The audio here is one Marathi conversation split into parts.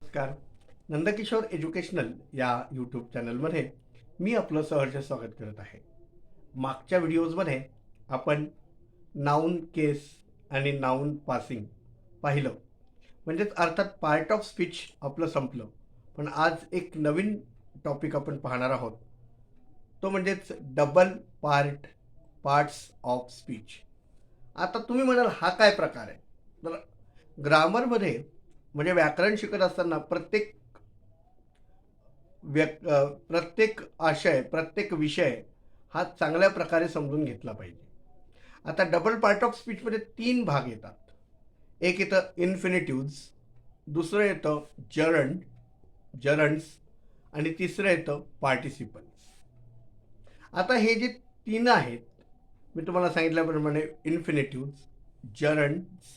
नमस्कार. नंदकिशोर एज्युकेशनल या यूट्यूब चॅनलमध्ये मी आपलं सहर्ष स्वागत करत आहे. मागच्या व्हिडिओजमध्ये आपण नाऊन केस आणि नाऊन पासिंग पाहिलं. म्हणजेच अर्थात पार्ट ऑफ स्पीच आपलं संपलं. पण आज एक नवीन टॉपिक आपण पाहणार आहोत. तो म्हणजेच डबल पार्ट्स ऑफ स्पीच. आता तुम्ही म्हणाल हा काय प्रकार आहे? तर ग्रामरमध्ये म्हणजे व्याकरण शिकत असताना प्रत्येक आशय, प्रत्येक विषय हा चांगल्या प्रकारे समजून घेतला पाहिजे. आता डबल पार्ट ऑफ स्पीचमध्ये 3 भाग येतात. एक येतं इन्फिनिटिव्ज, दुसरं येतं जरंड्स आणि तिसरं येतं पार्टिसिपल्स. आता हे जे 3 आहेत, मी तुम्हाला सांगितल्याप्रमाणे इन्फिनिटिव्ज, जरंड्स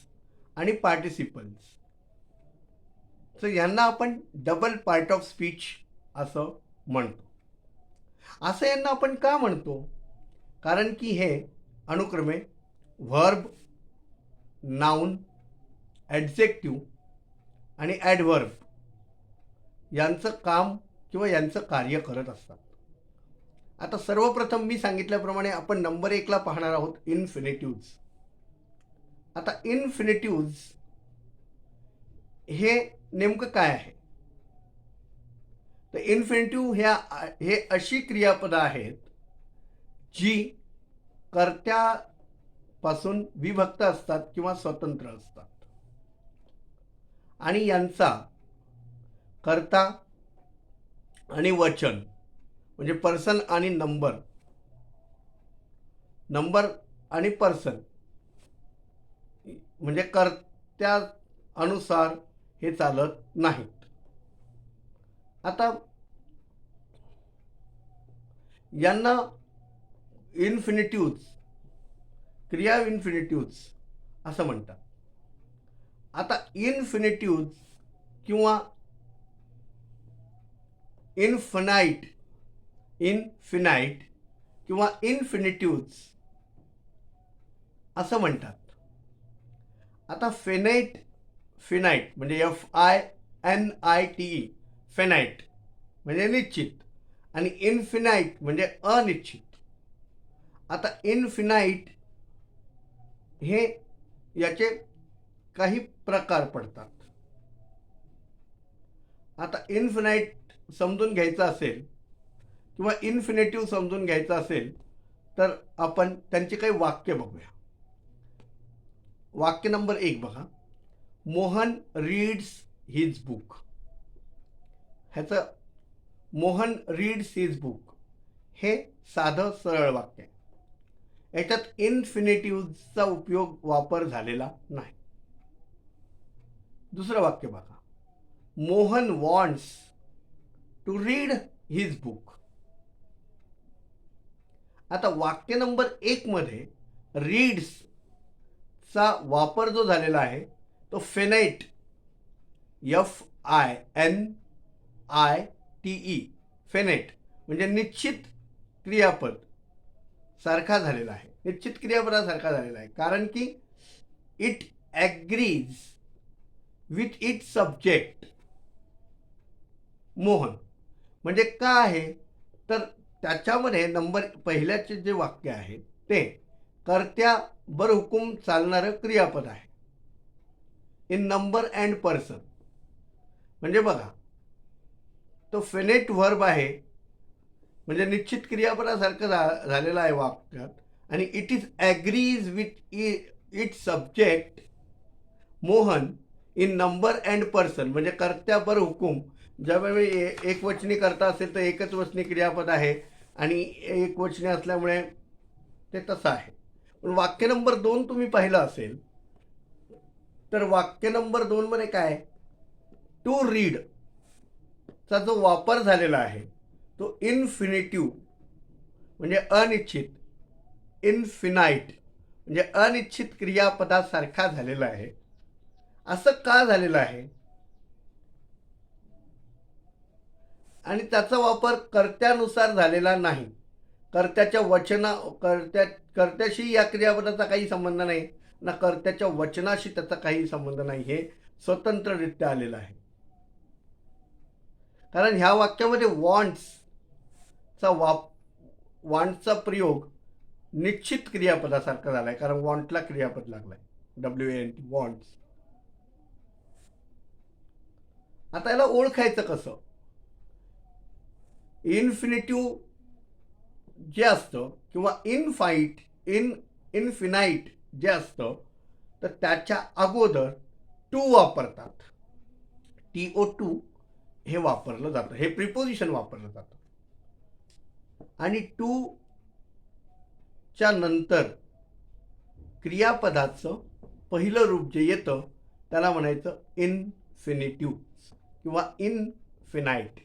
आणि पार्टिसिपल्स, तर यांना आपण डबल पार्ट ऑफ स्पीच असं म्हणतो. असं यांना आपण का म्हणतो? कारण की हे अनुक्रमे व्हर्ब, नाऊन, ॲडजेक्टिव्ह आणि ॲडव्हर्ब यांचं काम किंवा यांचं कार्य करत असतात. आता सर्वप्रथम मी सांगितल्याप्रमाणे आपण नंबर 1ला पाहणार आहोत इन्फिनिटिव्ज. आता इन्फिनिटिव्ज हे नेमकं काय आहे? तर इन्फिनिटिव्ह हे अशी क्रियापदं आहेत जी कर्त्यापासून विभक्त असतात किंवा स्वतंत्र असतात आणि यांचा कर्ता आणि वचन म्हणजे पर्सन आणि नंबर आणि पर्सन म्हणजे कर्त्या अनुसार हे चालत नाहीत. आता यांना क्रिया इन्फिनिटिव्ज असं म्हणतात. आता इन्फिनिटिव्ज किंवा इन्फिनाइट किंवा इन्फिनिटिव्ज असं म्हणतात. आता फिनाइट म्हणजे FINITE फिनाइट म्हणजे निश्चित आणि इन्फिनाइट म्हणजे अनिश्चित. आता इन्फिनाइट हे याचे काही प्रकार पडतात. आता इन्फिनाइट समजून घ्यायचं असेल किंवा इन्फिनिटिव्ह समजून घ्यायचं असेल तर आपण त्यांची काही वाक्य बघूया. वाक्य नंबर 1 बघा. Mohan reads his book. ह्याचं मोहन रीड्स हिज बुक हे साधं सरळ वाक्य आहे. याच्यात इन्फिनिटिव्हचा वापर झालेला नाही. दुसरं वाक्य बघा. Mohan wants to read his book. आता वाक्य नंबर 1 मध्ये रीड्सचा वापर जो झालेला आहे तो फिनाइट FINITE फिनाइट म्हणजे निश्चित क्रियापद सारखा झालेला आहे. निश्चित क्रियापदासारखा झालेला आहे कारण की it agrees with it subject Mohan. म्हणजे का आहे तर त्याच्यामध्ये नंबर पहिल्याचे जे वाक्य आहे ते कर्त्या बरहुकूम चालणारं क्रियापद आहे इन नंबर अँड पर्सन. म्हणजे बघा तो फिनेट व्हर्ब आहे म्हणजे निश्चित क्रियापदासारखं झालेलं आहे वाक्यात आणि it is agrees with it subject Mohan in number and person म्हणजे कर्त्या बरहुकूम. ज्यावेळी एकवचनी करता असेल तर एकच वचनी क्रियापद आहे आणि एकवचनी असल्यामुळे ते तसं आहे. पण वाक्य नंबर 2 तुम्ही पाहिलं असेल तर वाक्य नंबर 2 मध्ये काय टू रीड चा जो वापर झालेला आहे तो इन्फिनिटिव्ह म्हणजे अनिश्चित, इन्फिनाइट म्हणजे अनिश्चित क्रियापदासारखा झालेला आहे. असं का झालेलं आहे? आणि त्याचा वापर कर्त्यानुसार झालेला नाही. कर्त्याशी या क्रियापदाचा काही संबंध नाही ना कर्त्याच्या वचनाशी त्याचा काही संबंध नाही. हे स्वतंत्ररित्या आलेलं आहे. कारण ह्या वाक्यामध्ये वॉन्ट्सचा प्रयोग निश्चित क्रियापदासारखा झालाय, कारण वॉन्टला क्रियापद लागलाय, WANT, वॉन्ट्स. आता याला ओळखायचं कसं? इन्फिनिटिव्ह जे असतं किंवा इनफिनाईट जे असतं, तर त्याच्या अगोदर टू वापरतात. TO2 हे वापरलं जातं, हे प्रिपोजिशन वापरलं जातं. आणि टू च्या नंतर क्रियापदाचं पहिलं रूप जे येतं त्याला म्हणायचं इन्फिनिटिव्ह किंवा इनफिनाईट.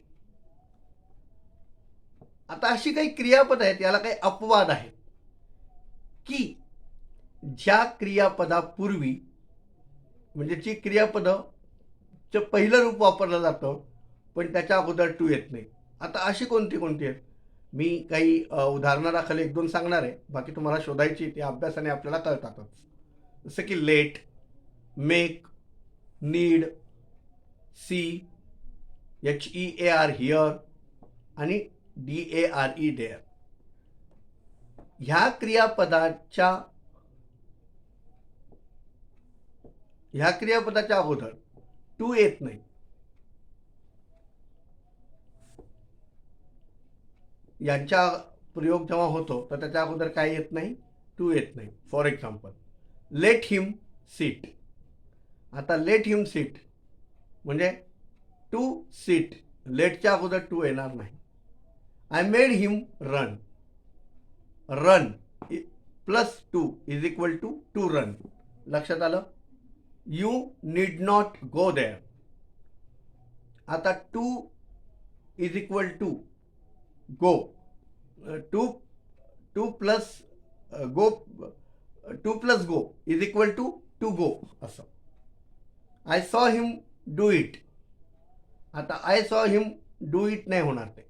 आता अशी काही क्रियापद आहेत, याला काही अपवाद आहेत की ज्या क्रियापदापूर्वी, म्हणजे जी क्रियापदचं पहिलं रूप वापरलं जातं पण त्याच्या अगोदर टू येत नाही. आता अशी कोणती आहेत? मी काही उदाहरणादाखल 1-2 सांगणार आहे, बाकी तुम्हाला शोधायची, ते अभ्यासाने आपल्याला कळतातच. जसं की let, make, need, see, HEAR hear आणि DARE देअर. ह्या क्रियापदाच्या अगोदर टू येत नाही. यांचा प्रयोग जेव्हा होतो तर त्याच्या अगोदर काय येत नाही? टू येत नाही. For example, let him sit. आता लेट हिम सीट म्हणजे टू सीट, लेटच्या अगोदर टू येणार नाही. I made him run. Run plus to is equal to to run. लक्षात आलं? You need not go there. आता to is equal to go, to plus go is equal to to go असं. I saw him do it. आता I saw him do it नाही होणार, ते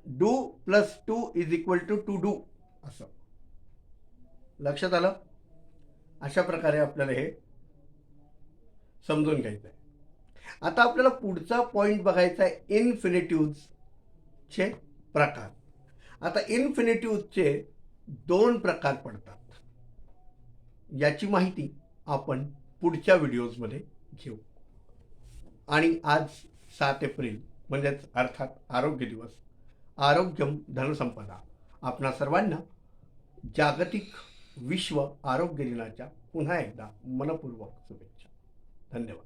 do plus to is equal to to do असं. लक्षात आलं? अशा प्रकारे आपल्याला हे समजून घ्यायचं आहे. आता आपल्याला पुढचा पॉइंट बघायचा आहे इन्फिनिटिव्हचे प्रकार. आता इन्फिनिटिव्हचे 2 प्रकार पडतात. याची माहिती आपण पुढच्या व्हिडिओजमध्ये घेऊ. आणि आज 7 एप्रिल म्हणजेच अर्थात आरोग्य दिवस, आरोग्यम धनसंपदा, आपणा सर्वांना जागतिक विश्व आरोग्य दिनाच्या पुन्हा एकदा मनपूर्वक शुभेच्छा. धन्यवाद.